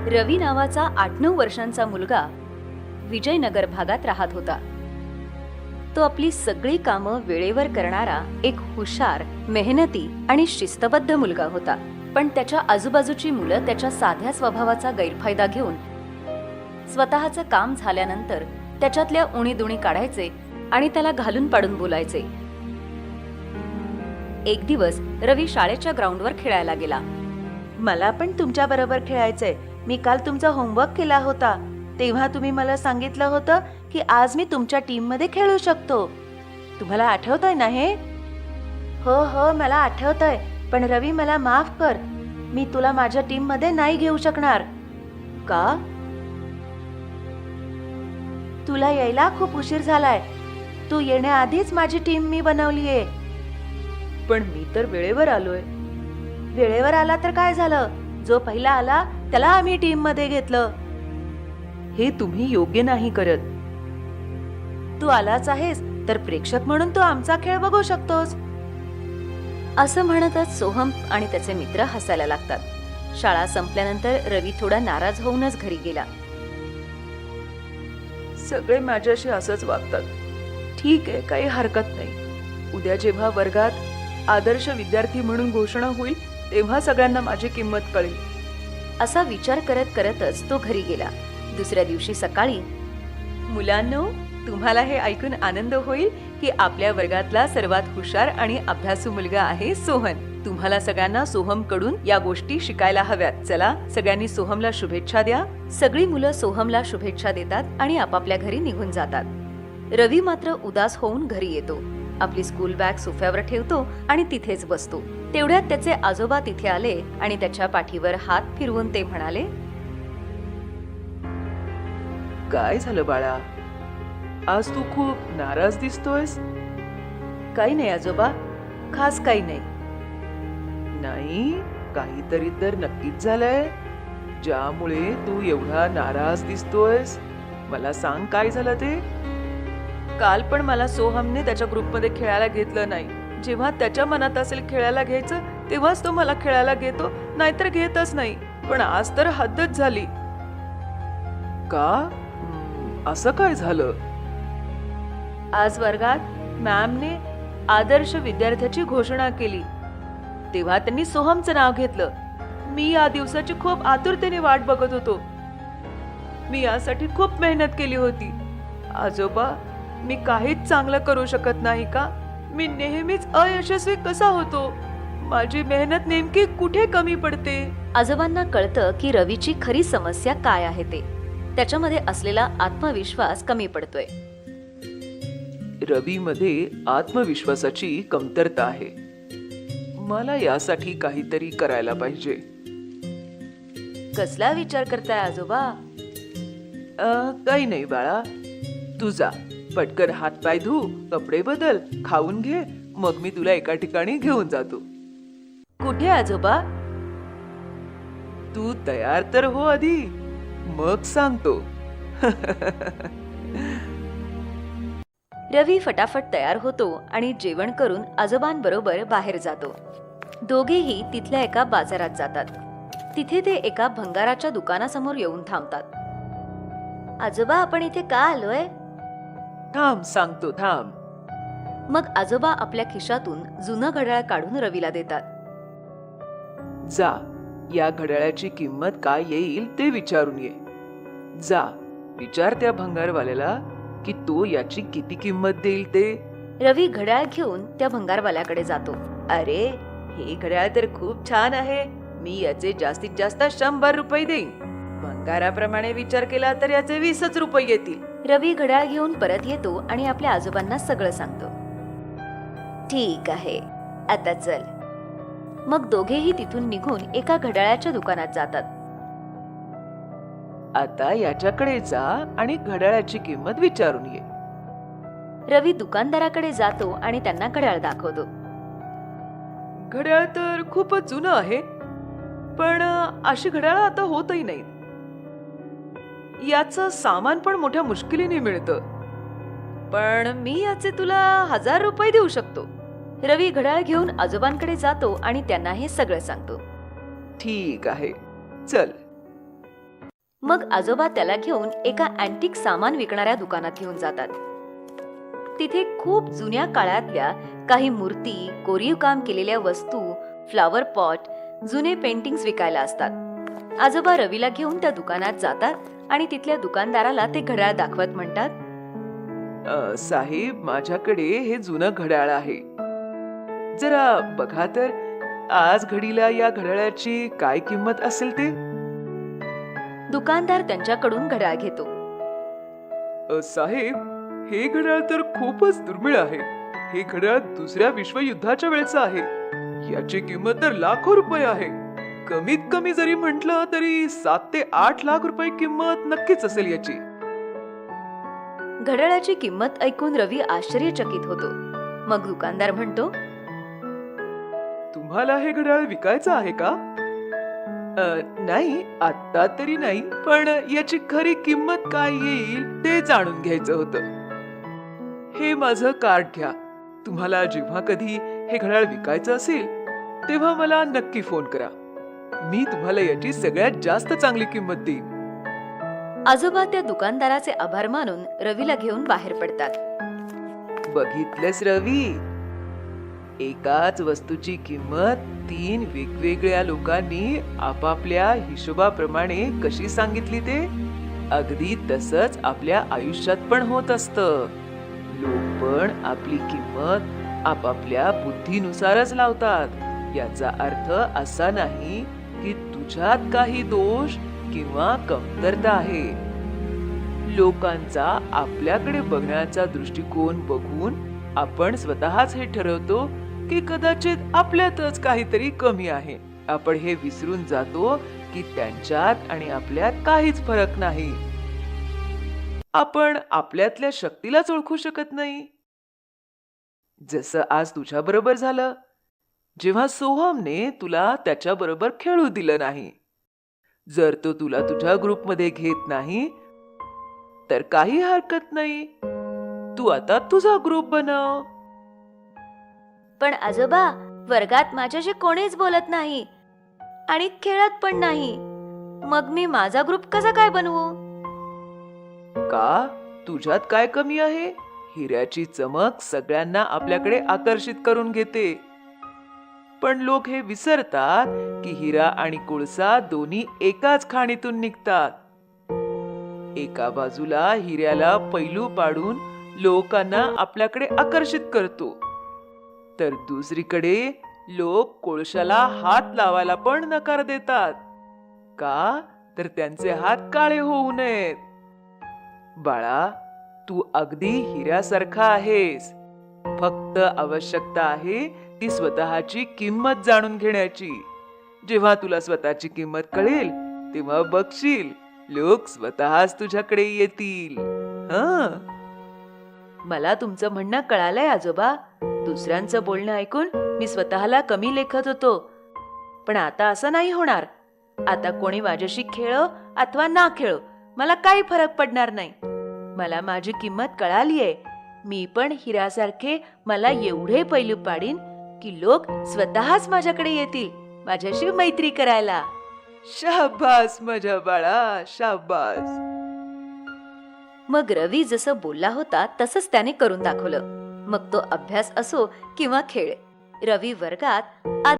रवी नावाचा 8-9 वर्षांचा मुलगा विजयनगर भागात राहत होता. तो आपली सगळी कामं वेळेवर करणारा एक हुशार, मेहनती आणि शिस्तबद्ध मुलगा होता. पण त्याच्या आजूबाजूची मुलं त्याच्या साध्या स्वभावाचा गैरफायदा घेऊन स्वतःचं काम झाल्यानंतर त्याच्यातल्या उणीदुणी काढायचे आणि त्याला घालून पाडून बोलायचे. एक दिवस रवी शाळेच्या ग्राउंडवर खेळायला गेला. मला पण तुमच्या बरोबर खेळायचंय. मी काल तुमचा होमवर्क केला होता, तेव्हा तुम्ही मला सांगितलं होतं की आज मी तुमच्या टीम मध्ये खेळू शकतो. तुम्हाला आठवतंय ना हे? हो हो, मला आठवतंय. पण रवी, मला माफ कर. मी तुला माझ्या टीम मध्ये नाही घेऊ शकणार. का? तुला यायला खूप उशीर झालाय. तू येण्याआधीच माझी टीम मी बनवलीये. पण मी तर वेळेवर आलोय. वेळेवर आला तर काय झालं? जो पहिला आला त्याला आम्ही टीम मध्ये घेतलं. हे तुम्ही योग्य नाही करत. तू आलाच आहेस तर प्रेक्षक म्हणून तू आमचा खेळ बघू शकतोस. असं म्हणतच सोहम आणि त्याचे मित्र हसायला लागतात. शाळा संपल्यानंतर रवी थोडा नाराज होऊनच घरी गेला. सगळे माझ्याशी असंच वागतात. ठीक आहे, काही हरकत नाही. उद्या जेव्हा वर्गात आदर्श विद्यार्थी म्हणून घोषणा होईल तेव्हा सगळ्यांना माझी किंमत कळेल. असा विचार करत करतच तो घरी गेला. दुसऱ्या दिवशी सकाळी, मुलांनो, तुम्हाला हे ऐकून आनंद होईल की आपल्या वर्गातला सर्वात हुशार आणि अभ्यासू मुलगा आहे सोहन. तुम्हाला सगळ्यांना सोहम कडून या गोष्टी शिकायला हव्यात. चला, सगळ्यांनी सोहमला शुभेच्छा द्या. सगळी मुलं सोहमला शुभेच्छा देतात आणि आपापल्या घरी निघून जातात. रवी मात्र उदास होऊन घरी येतो. आपली स्कूल बॅग सोफ्यावर ठेवतो आणि तिथेच बसतो. तेवढ्यात त्याचे आजोबा तिथे आले आणि त्याच्या पाठीवर हात फिरवून ते म्हणाले, काय झालं बाळा? आज तू खूप नाराज दिसतोयस. काही नाही आजोबा, खास काही नाही. नाही, काहीतरी तर नक्कीच झालंय ज्यामुळे तू एवढा नाराज दिसतोयस. मला सांग, काय झालं ते? काल पण मला सोहमने त्याच्या ग्रुपमध्ये खेळायला घेतलं नाही. जेव्हा त्याच्या मनात असेल खेळायला घ्यायचं तेव्हाच तो मला खेळायला घेतो, नाहीतर घेतच नाही. पण आज तर हद्दच झाली. का? असं काय झालं? आज वर्गात मॅमने आदर्श विद्यार्थ्याची घोषणा केली. तेव्हा त्यांनी सोहमचं नाव घेतलं. मी या दिवसाची खूप आतुरतेने वाट बघत होतो. मी यासाठी खूप मेहनत केली होती. आजोबा, मी काहीच चांगलं करू शकत नाही का? मी नेहमीच अयशस्वी कसा होतो? माझी मेहनत नेमकी कुठे कमी पडते? आजोबांना कळतं की रवीची खरी समस्या काय आहे ते. त्याच्यामध्ये असलेला आत्मविश्वास कमी पडतोय. रवीमध्ये आत्मविश्वासाची कमतरता आहे. मला यासाठी काहीतरी करायला पाहिजे. कसला विचार करताय आजोबा? काही नाही बाळा, तू जा, पटकन हातपाय धु, कपडे बदल, खाऊन घे, मग मी तुला एका ठिकाणी घेऊन जातो. कुठे आजोबा? तू तयार तर हो आधी, मग सांगतो. रवी फटाफट तयार होतो आणि जेवण करून आजोबांबरोबर बाहेर जातो. दोघेही तिथल्या एका बाजारात जातात. तिथे ते एका भंगाराच्या दुकानासमोर येऊन थांबतात. आजोबा, आपण इथे का आलोय? थांब, सांगतो, थांब. मग आजोबा आपल्या खिशातून जुनं घड्याळ काढून रवीला देतात. जा, या घड्याळाची किंमत काय येईल ते विचारून ये. जा, विचार त्या भंगारवाल्याला की तो याची किती किंमत देईल ते. रवी घड्याळ घेऊन त्या भंगारवाल्याकडे जातो. अरे, हे घड्याळ तर खूप छान आहे. मी याचे जास्तीत जास्त 100 रुपये देईन. भंगाराप्रमाणे विचार केला तर याचे 20 रुपये येतील. रवी घड्याळ घेऊन परत येतो आणि आपल्या आजोबांना सगळं सांगतो. ठीक आहे, आता चल. मग दोघेही तिथून निघून एका घड्याळाच्या दुकानात जातात. आता याच्याकडे जा आणि घड्याळाची किंमत विचारून ये. रवी दुकानदाराकडे जातो आणि त्यांना घड्याळ दाखवतो. घड्याळ तर खूपच जुनं आहे, पण अशी घड्याळ आता होतही नाहीत. याचं सामान पण मोठ्या मुश्किलीने मिळतं. पण मी याचे तुला 1000 रुपये देऊ शकतो. रवी घड्याळ घेऊन आजोबांकडे जातो आणि त्यांना हे सगळं सांगतो. ठीक आहे, चल. मग आजोबा त्याला घेऊन एका अँटिक सामान विकणाऱ्या दुकानात घेऊन जातात. तिथे खूप जुन्या काळातल्या काही मूर्ती, कोरीव काम केलेल्या वस्तू, फ्लॉवर पॉट, जुने पेंटिंग्स विकायला असतात. आजोबा रवीला घेऊन त्या दुकानात जातात आणि तिथल्या दुकानदाराला ते घड्याळ दाखवत म्हणतात, साहेब, माझ्याकडे हे जुनं घड्याळ आहे. जरा बघा तर आज घडीला या घड्याळाची काय किंमत असेल ते. दुकानदार त्यांच्याकडून घड्याळ घेतो. साहेब, हे घड्याळ तर खूपच दुर्मिळ आहे. हे घड्याळ दुसऱ्या विश्वयुद्धाच्या वेळचं आहे. याची किंमत तर लाखो रुपये आहे. कमीत कमी जरी म्हटलं तरी 7 ते 8 लाख रुपये किंमत नक्कीच असेल याची. घड्याळाची किंमत ऐकून रवी आश्चर्यचकित होतो. मग दुकानदार म्हणतो, तुम्हाला हे घड्याळ विकायचं आहे का? नाही, आता तरी नाही, पण याची खरी किंमत काय येईल ते जाणून घ्यायचं होतं. हे माझं कार्ड घ्या. तुम्हाला जेव्हा कधी हे घड्याळ विकायचं असेल तेव्हा मला नक्की फोन करा. मी तुम्हाला याची सगळ्यात जास्त चांगली किंमत देईन. आजोबा त्या दुकानदाराचे आभार मानून रवीला घेऊन बाहेर पडतात. बघितलंस रवी, एकाच वस्तूची किंमत 3 वेगवेगळ्या लोकांनी आपापल्या हिशोबाप्रमाणे कशी सांगितली ते. अगदी तसंच आपल्या आयुष्यात पण होत असतं. लोक पण आपली किंमत आपापल्या बुद्धीनुसारच लावतात. याचा अर्थ असा नाही की तुझ्यात काही दोष किंवा कमतरता आहे. लोकांचा आपल्याकडे बघण्याचा दृष्टिकोन बघून आपण स्वतःच हे ठरवतो की कदाचित आपल्यातच काहीतरी कमी आहे. आपण हे विसरून जातो की त्यांच्यात आणि आपल्यात काहीच फरक नाही. आपण आपल्यातल्या शक्तीलाच ओळखू शकत नाही. जसं आज तुझ्या बरोबर झालं, जेव्हा सोहमने तुला त्याच्या बरोबर खेळू दिलं नाही. जर तो तुला तुझ्या ग्रुपमध्ये घेत नाही तर काही हरकत नाही, तू आता तुझा ग्रुप बनव. पण आजोबा, वर्गात माझ्याशी कोणीच बोलत नाही आणि खेळत पण नाही. मग मी माझा ग्रुप कसा काय बनवू? का? तुझ्यात काय कमी आहे? हिऱ्याची चमक सगळ्यांना आपल्याकडे आकर्षित करून घेते. पण लोक हे विसरतात की हिरा आणि कोळसा दोन्ही एकाच खाणीतून निघतात. एका बाजूला हिऱ्याला पैलू पाडून लोकांना आपल्याकडे आकर्षित करतो, तर दुसरीकडे लोक कोळशाला हात लावायला पण नकार देतात. का? तर त्यांचे हात काळे होऊ नयेत. बाळा, तू अगदी हिऱ्यासारखा आहेस. फक्त आवश्यकता आहे ती स्वतःची किंमत जाणून घेण्याची. जेव्हा तुला स्वतःची किंमत कळेल तेव्हा बघशील लोक स्वतःच तुझ्याकडे येतील. मला तुमचं म्हणणं कळालंय आजोबा. दुसऱ्यांचं बोलणं ऐकून मी स्वतःला कमी लेखत होतो, पण आता असं नाही होणार. आता कोणी माझ्याशी खेळो अथवा ना खेळो, मला काही फरक पडणार नाही. मला माझी किंमत कळालीये. मी पण हिऱ्यासारखे मला एवढे पैलू पाडीन की लोक स्वतःच माझ्याकडे येतील माझ्याशी मैत्री करायला. शाबास माझ्या बाळा, शाबास. मग रवी जसं बोलला होता तसंच त्याने करून दाखवलं. मग तो अभ्यास असो किंवा खेळ, रवी वर्गात